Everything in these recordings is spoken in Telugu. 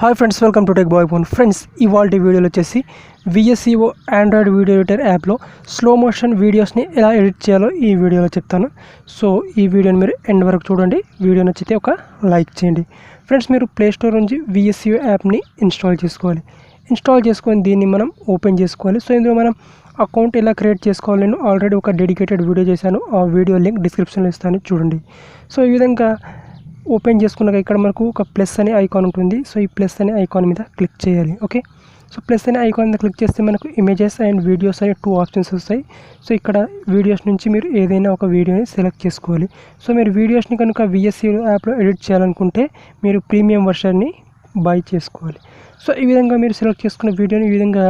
Hi friends, welcome to tech bye phone. Friends, ఇవాల్టి వీడియోలో వచ్చేసి VSCO ఆండ్రాయిడ్ వీడియో ఎడిటర్ యాప్లో స్లో మోషన్ వీడియోస్ని ఎలా ఎడిట్ చేయాలో ఈ వీడియోలో చెప్తాను. సో ఈ వీడియోని మీరు ఎండ్ వరకు చూడండి. వీడియో నచ్చితే ఒక లైక్ చేయండి. ఫ్రెండ్స్, మీరు ప్లేస్టోర్ నుంచి VSCO యాప్ని ఇన్స్టాల్ చేసుకోవాలి. ఇన్స్టాల్ చేసుకొని దీన్ని మనం ఓపెన్ చేసుకోవాలి. సో ఇందులో మనం అకౌంట్ ఎలా క్రియేట్ చేసుకోవాలి, నేను ఆల్రెడీ ఒక డెడికేటెడ్ వీడియో చేశాను. ఆ వీడియో లింక్ డిస్క్రిప్షన్లో ఇస్తాను, చూడండి. సో ఈ విధంగా ఓపెన్ చేసుకున్నాక ఇక్కడ మనకు ఒక ప్లస్ అనే ఐకాన్ ఉంటుంది. సో ఈ ప్లస్ అనే ఐకాన్ మీద క్లిక్ చేయాలి. ఓకే, సో ప్లస్ అనే ఐకాన్ మీద క్లిక్ చేస్తే మనకు ఇమేజెస్ అండ్ వీడియోస్ అనే 2 ఆప్షన్స్ వస్తాయి. సో ఇక్కడ వీడియోస్ నుంచి మీరు ఏదైనా ఒక వీడియోని సెలెక్ట్ చేసుకోవాలి. సో మీరు వీడియోస్ని కనుక VSCO యాప్లో ఎడిట్ చేయాలనుకుంటే మీరు ప్రీమియం వర్షన్ని బై చేసుకోవాలి. సో ఈ విధంగా మీరు సెలెక్ట్ చేసుకున్న వీడియోని ఈ విధంగా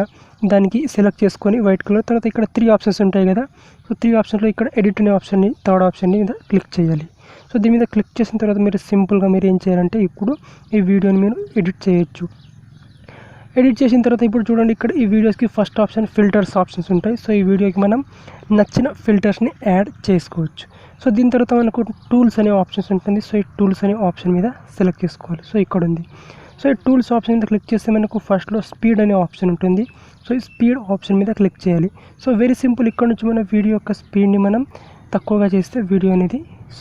దానికి సెలెక్ట్ చేసుకొని వైట్ కలర్ తర్వాత ఇక్కడ 3 ఆప్షన్స్ ఉంటాయి కదా. సో 3 ఆప్షన్లో ఇక్కడ ఎడిట్ అనే ఆప్షన్ని, థర్డ్ ఆప్షన్ని మీద క్లిక్ చేయాలి. సో దీని మీద క్లిక్ చేసిన తర్వాత మీరు సింపుల్గా మీరు ఏం చేయాలంటే ఇప్పుడు ఈ వీడియోని మీరు ఎడిట్ చేయొచ్చు. ఎడిట్ చేసిన తర్వాత ఇప్పుడు చూడండి, ఇక్కడ ఈ వీడియోస్కి ఫస్ట్ ఆప్షన్ ఫిల్టర్స్ ఆప్షన్స్ ఉంటాయి. సో ఈ వీడియోకి మనం నచ్చిన ఫిల్టర్స్ని యాడ్ చేసుకోవచ్చు. సో దీని తర్వాత మనకు టూల్స్ అనే ఆప్షన్స్ ఉంటుంది. సో ఈ టూల్స్ అనే ఆప్షన్ మీద సెలెక్ట్ చేసుకోవాలి. సో ఇక్కడ ఉంది. సో ఈ టూల్స్ ఆప్షన్ మీద క్లిక్ చేస్తే మనకు ఫస్ట్లో స్పీడ్ అనే ఆప్షన్ ఉంటుంది. సో ఈ స్పీడ్ ఆప్షన్ మీద క్లిక్ చేయాలి. సో వెరీ సింపుల్, ఇక్కడ నుంచి మన వీడియో యొక్క స్పీడ్ని మనం తక్కువగా చేస్తే వీడియో అనేది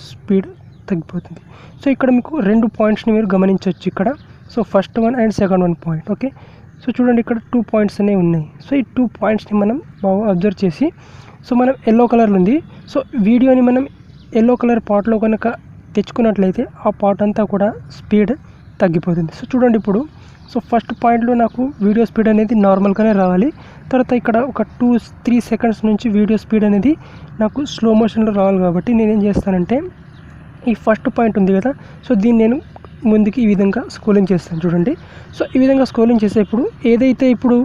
స్పీడ్ తగ్గిపోతుంది. సో ఇక్కడ మీకు 2 పాయింట్స్ని మీరు గమనించవచ్చు ఇక్కడ. So first one and second one point. Okay, so చూడండి ఇక్కడ 2 పాయింట్స్ అనేవి ఉన్నాయి. సో ఈ 2 పాయింట్స్ని మనం బాగా అబ్జర్వ్ చేసి, సో మనం ఎల్లో కలర్లో ఉంది. సో వీడియోని మనం ఎల్లో కలర్ పార్ట్లో కనుక తెచ్చుకున్నట్లయితే ఆ పార్ట్ అంతా కూడా స్పీడ్ తగ్గిపోతుంది. సో చూడండి ఇప్పుడు, సో ఫస్ట్ పాయింట్లో నాకు వీడియో స్పీడ్ అనేది నార్మల్గానే రావాలి. తర్వాత ఇక్కడ ఒక 2-3 సెకండ్స్ నుంచి వీడియో స్పీడ్ అనేది నాకు స్లో మోషన్లో రావాలి. కాబట్టి నేనేం చేస్తానంటే ఈ ఫస్ట్ పాయింట్ ఉంది కదా, సో దీన్ని నేను ముందుకి ఈ విధంగా స్క్రోలింగ్ చేస్తాను, చూడండి. సో ఈ విధంగా స్క్రోలింగ్ చేసేప్పుడు ఏదైతే ఇప్పుడు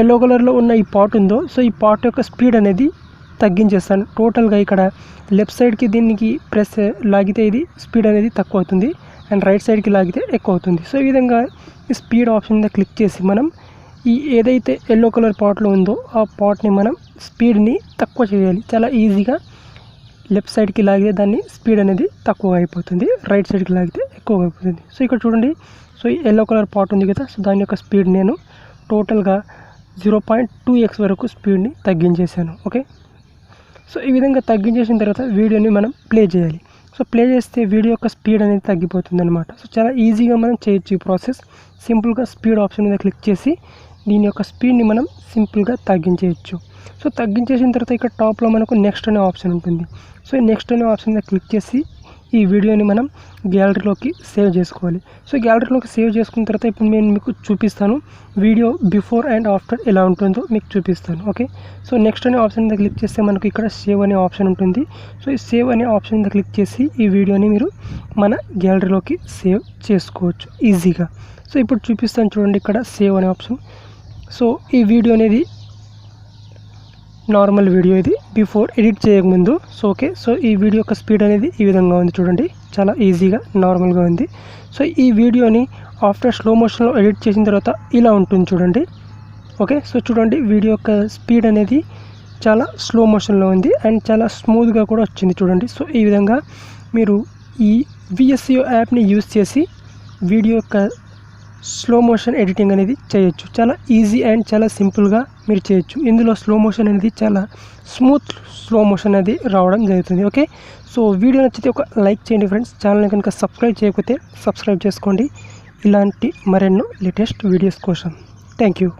ఎల్లో కలర్లో ఉన్న ఈ పార్ట్ ఉందో, సో ఈ పార్ట్ యొక్క స్పీడ్ అనేది తగ్గించేస్తాను టోటల్గా. ఇక్కడ లెఫ్ట్ సైడ్కి దీనికి ప్రెస్ లాగితే ఇది స్పీడ్ అనేది తక్కువ అవుతుంది, అండ్ రైట్ సైడ్కి లాగితే ఎక్కువ అవుతుంది. సో ఈ విధంగా ఈ స్పీడ్ ఆప్షన్ మీద క్లిక్ చేసి మనం ఈ ఏదైతే ఎల్లో కలర్ పార్ట్లో ఉందో ఆ పార్ట్ని మనం స్పీడ్ని తక్కువ చేయాలి. చాలా ఈజీగా లెఫ్ట్ సైడ్కి లాగితే దాన్ని స్పీడ్ అనేది తక్కువ అయిపోతుంది, రైట్ సైడ్కి లాగితే ఎక్కువ అయిపోతుంది. సో ఇక్కడ చూడండి, సో ఈ ఎల్లో కలర్ పార్ట్ ఉంది కదా, సో దాని యొక్క స్పీడ్ నేను టోటల్గా 0.2x వరకు స్పీడ్ని తగ్గించేసాను. ఓకే, సో ఈ విధంగా తగ్గించేసిన తర్వాత వీడియోని మనం ప్లే చేయాలి. సో ప్లే చేస్తే వీడియో యొక్క స్పీడ్ అనేది తగ్గిపోతుంది అనమాట. సో చాలా ఈజీగా మనం చేయొచ్చు ఈ ప్రాసెస్. సింపుల్గా స్పీడ్ ఆప్షన్ మీద క్లిక్ చేసి దీని యొక్క స్పీడ్ని మనం సింపుల్గా తగ్గించేయచ్చు. సో తగ్గించేసిన తర్వాత ఇక్కడ టాప్లో మనకు నెక్స్ట్ అనే ఆప్షన్ ఉంటుంది. సో ఈ నెక్స్ట్ అనే ఆప్షన్ మీద క్లిక్ చేసి ఈ వీడియోని మనం గ్యాలరీలోకి సేవ్ చేసుకోవాలి. సో గ్యాలరీలోకి సేవ్ చేసుకున్న తర్వాత ఇప్పుడు నేను మీకు చూపిస్తాను వీడియో బిఫోర్ అండ్ ఆఫ్టర్ ఎలా ఉంటుందో మీకు చూపిస్తాను. ఓకే, సో నెక్స్ట్ అనే ఆప్షన్ మీద క్లిక్ చేస్తే మనకు ఇక్కడ సేవ్ అనే ఆప్షన్ ఉంటుంది. సో ఈ సేవ్ అనే ఆప్షన్ మీద క్లిక్ చేసి ఈ వీడియోని మీరు మన గ్యాలరీలోకి సేవ్ చేసుకోవచ్చు ఈజీగా. సో ఇప్పుడు చూపిస్తాను, చూడండి ఇక్కడ సేవ్ అనే ఆప్షన్. సో ఈ వీడియో అనేది నార్మల్ వీడియో, ఇది బిఫోర్ ఎడిట్ చేయకముందు. సో ఓకే, సో ఈ వీడియో యొక్క స్పీడ్ అనేది ఈ విధంగా ఉంది, చూడండి, చాలా ఈజీగా నార్మల్గా ఉంది. సో ఈ వీడియోని ఆఫ్టర్ స్లో మోషన్లో ఎడిట్ చేసిన తర్వాత ఇలా ఉంటుంది, చూడండి. ఓకే, సో చూడండి వీడియో యొక్క స్పీడ్ అనేది చాలా స్లో మోషన్లో ఉంది అండ్ చాలా స్మూత్గా కూడా వచ్చింది, చూడండి. సో ఈ విధంగా మీరు ఈ VSCO యాప్ని యూజ్ చేసి వీడియో యొక్క స్లో మోషన్ ఎడిటింగ్ అనేది చేయొచ్చు. చాలా ఈజీ అండ్ చాలా సింపుల్గా మీరు చేయొచ్చు. ఇందులో స్లో మోషన్ అనేది చాలా స్మూత్ స్లో మోషన్ అనేది రావడం జరుగుతుంది. ఓకే, సో వీడియో నచ్చితే ఒక లైక్ చేయండి ఫ్రెండ్స్. ఛానల్ని కనుక సబ్స్క్రైబ్ చేయకపోతే సబ్స్క్రైబ్ చేసుకోండి ఇలాంటి మరెన్నో లేటెస్ట్ వీడియోస్ కోసం. Thank you.